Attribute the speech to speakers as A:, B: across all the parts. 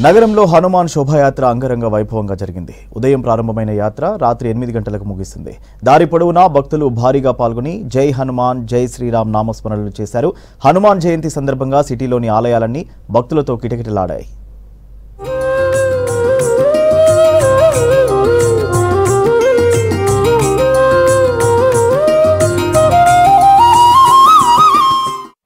A: నగరంలో హనుమాన్ శోభాయాత్ర అంగరంగ వైభవంగా జరిగింది. ఉదయం ప్రారంభమైన యాత్ర రాత్రి 8 గంటలకు ముగిసింది. దారి పొడవునా భక్తులు భారీగా పాల్గొని జై హనుమాన్ జై శ్రీరామ్ నామస్మరణలు చేశారు. హనుమాన్ జయంతి సందర్భంగా సిటీలోని ఆలయాలన్నీ భక్తులతో కిటకిటలాడాయి.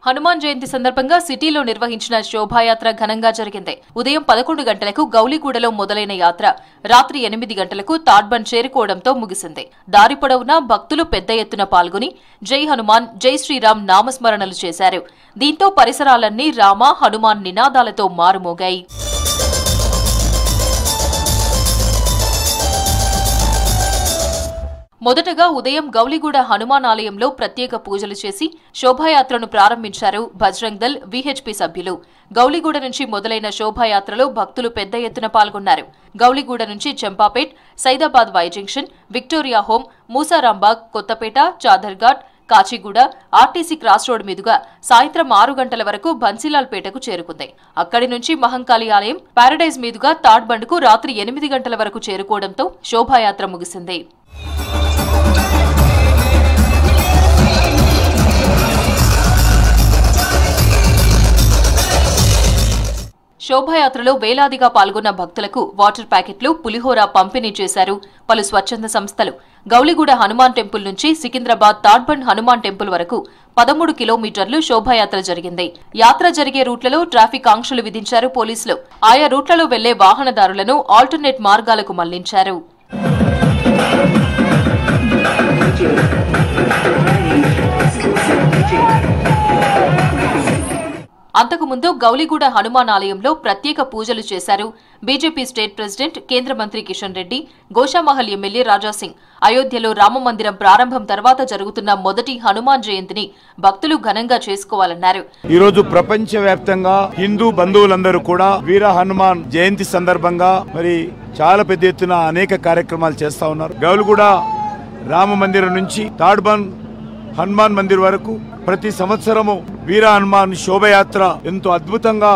B: హనుమాన్ జయంతి సందర్భంగా సిటీలో నిర్వహించిన శోభాయాత్ర ఘనంగా జరిగింది. ఉదయం 11 గంటలకు గౌలిగూడలో మొదలైన యాత్ర రాత్రి 8 గంటలకు తాడ్బండ్ చేరుకోవడంతో ముగిసింది. దారి పొడవునా భక్తులు పెద్ద ఎత్తున పాల్గొని జై హనుమాన్ జై శ్రీరామ్ నామస్మరణలు చేశారు. దీంతో పరిసరాలన్నీ రామ హనుమాన్ నినాదాలతో మారుమోగాయి. మొదటగా ఉదయం గౌలిగూడ హనుమాన్ ఆలయంలో ప్రత్యేక పూజలు చేసి శోభాయాత్రను ప్రారంభించారు బజరంగ్ దళ్ విహెచ్పి సభ్యులు. గౌలిగూడ నుంచి మొదలైన శోభాయాత్రలో భక్తులు పెద్ద ఎత్తున పాల్గొన్నారు. గౌలిగూడ నుంచి Champapet, Saidabad Y junction, Victoria home, Musarambagh, Kothapet, Chaderghat, Kachiguda, RTC cross road మీదుగా సాయంత్రం 6 గంటల వరకు బన్సీలాల్ పేటకు చేరుకుంది. అక్కడి నుంచి మహంకాళి ఆలయం, పారడైజ్ మీదుగా తాడ్బండ్కు రాత్రి 8 గంటల వరకు చేరుకోవడంతో శోభాయాత్ర ముగిసింది. శోభాయాత్రలో వేలాదిగా పాల్గొన్న భక్తులకు వాటర్ ప్యాకెట్లు, పులిహోర పంపిణీ చేశారు పలు స్వచ్ఛంద సంస్థలు. గౌలిగూడ హనుమాన్ టెంపుల్ నుంచి సికింద్రాబాద్ తాడ్బండ్ హనుమాన్ టెంపుల్ వరకు 13 కిలోమీటర్లు శోభాయాత్ర జరిగింది. యాత్ర జరిగే రూట్లలో ట్రాఫిక్ ఆంక్షలు విధించారు పోలీసులు. ఆయా రూట్లలో వెళ్లే వాహనదారులను ఆల్టర్నేట్ మార్గాలకు మళ్లించారు. అంతకుముందు గౌలిగూడ హనుమాన్ ఆలయంలో ప్రత్యేక పూజలు చేశారు బీజేపీ స్టేట్ ప్రెసిడెంట్, కేంద్ర మంత్రి కిషన్ రెడ్డి, గోషామహల్ ఎమ్మెల్యే రాజాసింగ్. అయోధ్యలో రామమందిరం ప్రారంభం తర్వాత జరుగుతున్న మొదటి హనుమాన్ జయంతిని భక్తులు ఘనంగా చేసుకోవాలన్నారు.
C: ఈ రోజు ప్రపంచవ్యాప్తంగా హిందూ బంధువులందరూ కూడా వీర హనుమాన్ జయంతి సందర్భంగా మరి చాలా పెద్ద ఎత్తున అనేక కార్యక్రమాలు చేస్తా ఉన్నారు. గౌలిగూడ రామ మందిరం నుంచి తాడ్బండ్ హనుమాన్ మందిర్ వరకు ప్రతి సంవత్సరము వీర హనుమాన్ శోభయాత్ర ఎంతో అద్భుతంగా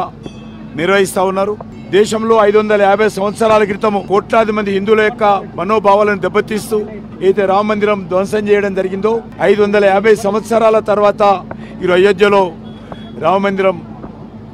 C: నిర్వహిస్తా ఉన్నారు. దేశంలో 550 సంవత్సరాల క్రితము కోట్లాది మంది హిందువుల యొక్క మనోభావాలను దెబ్బతీస్తూ అయితే రామ మందిరం ధ్వంసం చేయడం జరిగిందో 550 సంవత్సరాల తర్వాత ఈ అయోధ్యలో రామ మందిరం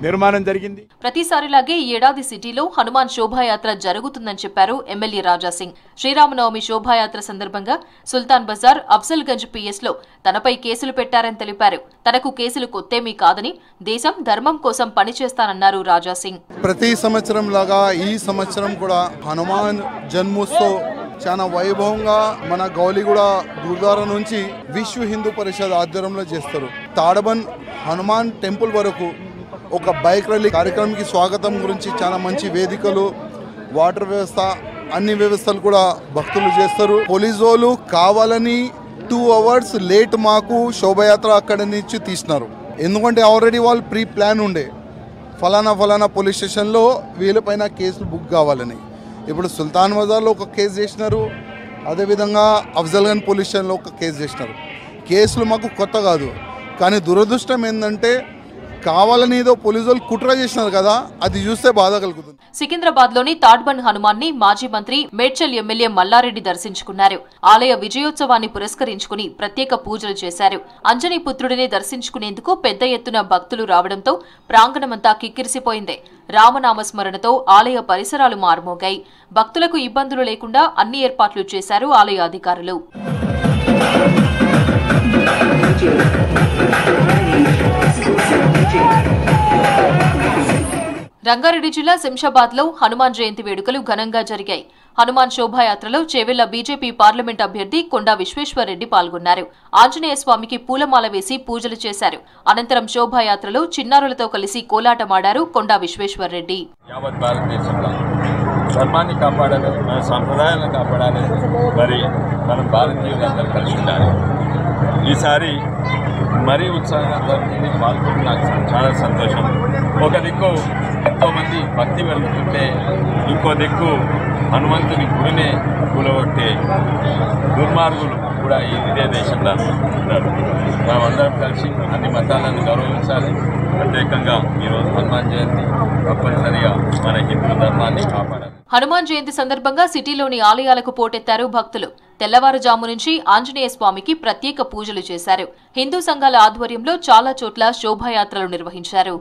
C: నిర్మాణం జరిగింది.
B: ప్రతిసారిలాగే ఈ ఏడాది సిటీలో హనుమాన్ శోభాయాత్ర జరుగుతుందని చెప్పారు ఎమ్మెల్యే రాజాసింగ్. శ్రీరామనవమి శోభాయాత్ర సందర్భంగా సుల్తాన్ బజార్, అఫ్జల్ గంజ్ పిఎస్ లో తనపై కేసులు పెట్టారని తెలిపారు. తనకు కేసులు కొత్తేమీ కాదని దేశం ధర్మం కోసం పనిచేస్తానన్నారు రాజాసింగ్.
D: ప్రతి సంవత్సరం లాగా ఈ సంవత్సరం కూడా హనుమాన్ జన్మోత్సవ్ చాలా వైభవంగా మన గౌలిగూడ గురుద్వారా నుంచి విశ్వ హిందూ పరిషత్ ఆధ్వర్యంలో చేస్తారు. తాడ్బండ్ హనుమాన్ టెంపుల్ వరకు ఒక బైక్ ర్యాలీ కార్యక్రమానికి స్వాగతం గురించి చాలా మంచి వేదికలు, వాటర్ వ్యవస్థ, అన్ని వ్యవస్థలు కూడా భక్తులు చేస్తారు. పోలీసు వాళ్ళు కావాలని 2 అవర్స్ లేట్ మాకు శోభయాత్ర అక్కడి నుంచి తీసినారు. ఎందుకంటే ఆల్రెడీ వాళ్ళు ప్రీ ప్లాన్ ఉండే ఫలానా పోలీస్ స్టేషన్లో వీళ్ళపైన కేసులు బుక్ కావాలని. ఇప్పుడు సుల్తాన్ బజార్లో ఒక కేసు చేసినారు, అదేవిధంగా అఫ్జల్గంజ్ పోలీస్ స్టేషన్లో ఒక కేసు చేసినారు. కేసులు మాకు కొత్త కాదు, కానీ దురదృష్టం ఏంటంటే కావాలని ఏదో పోలీసులు కుట్ర చేసినారు కదా, అది చూస్తే బాధ కలుగుతుంది.
B: సికింద్రాబాద్ లోని తాడ్బండ్ హనుమాన్ ని మాజీ మంత్రి, మేడ్చల్ ఎమ్మెల్యే మల్లారెడ్డి దర్శించుకున్నారు. ఆలయ విజయోత్సవాన్ని పురస్కరించుకుని ప్రత్యేక పూజలు చేశారు. అంజనీ పుత్రుడిని దర్శించుకునేందుకు పెద్ద ఎత్తున భక్తులు రావడంతో ప్రాంగణమంతా కిక్కిరిసిపోయింది. రామనామస్మరణతో ఆలయ పరిసరాలు మారుమోగాయి. భక్తులకు ఇబ్బందులు లేకుండా అన్ని ఏర్పాట్లు చేశారు ఆలయ అధికారులు. రంగారెడ్డి జిల్లా శంషాబాద్ లో హనుమాన్ జయంతి వేడుకలు ఘనంగా జరిగాయి. హనుమాన్ శోభాయాత్రలో చేవెళ్ల బీజేపీ పార్లమెంట్ అభ్యర్థి కొండా విశ్వేశ్వర్రెడ్డి పాల్గొన్నారు. ఆంజనేయ స్వామికి పూలమాల వేసి పూజలు చేశారు. అనంతరం శోభాయాత్రలో చిన్నారులతో కలిసి కోలాటమాడారు కొండా విశ్వేశ్వర్రెడ్డి.
E: యావత్ భారతదేశంలో ధర్మాన్ని కాపాడాలి, మన సంప్రదాయాలను కాపాడాలి, మరి మనం భారతీయులందరూ కలిసి ఉండాలి. ఈసారి మరీ ఉత్సాహంగా జరుగుతుంది, పాల్గొని నాకు చాలా సంతోషం. ఒక దిక్కు ఎంతోమంది భక్తి వెళ్తుంటే ఇంకో దిక్కు హనుమంతుని గుడినే కూలగొట్టే దుర్మార్గులు కూడా ఇదే దేశంలో ఉన్నారు. మనమందరం కలిసి అన్ని మతాలను గౌరవించాలి. ప్రత్యేకంగా ఈరోజు హనుమాన్ జయంతి తప్పనిసరిగా మన హిందూ ధర్మాన్ని కాపాడాలి.
B: హనుమాన్ జయంతి సందర్భంగా సిటీలోని ఆలయాలకు పోటెత్తారు భక్తులు. తెల్లవారుజాము నుంచి ఆంజనేయ స్వామికి ప్రత్యేక పూజలు చేశారు. హిందూ సంఘాల ఆధ్వర్యంలో చాలా చోట్ల శోభాయాత్రలు నిర్వహించారు.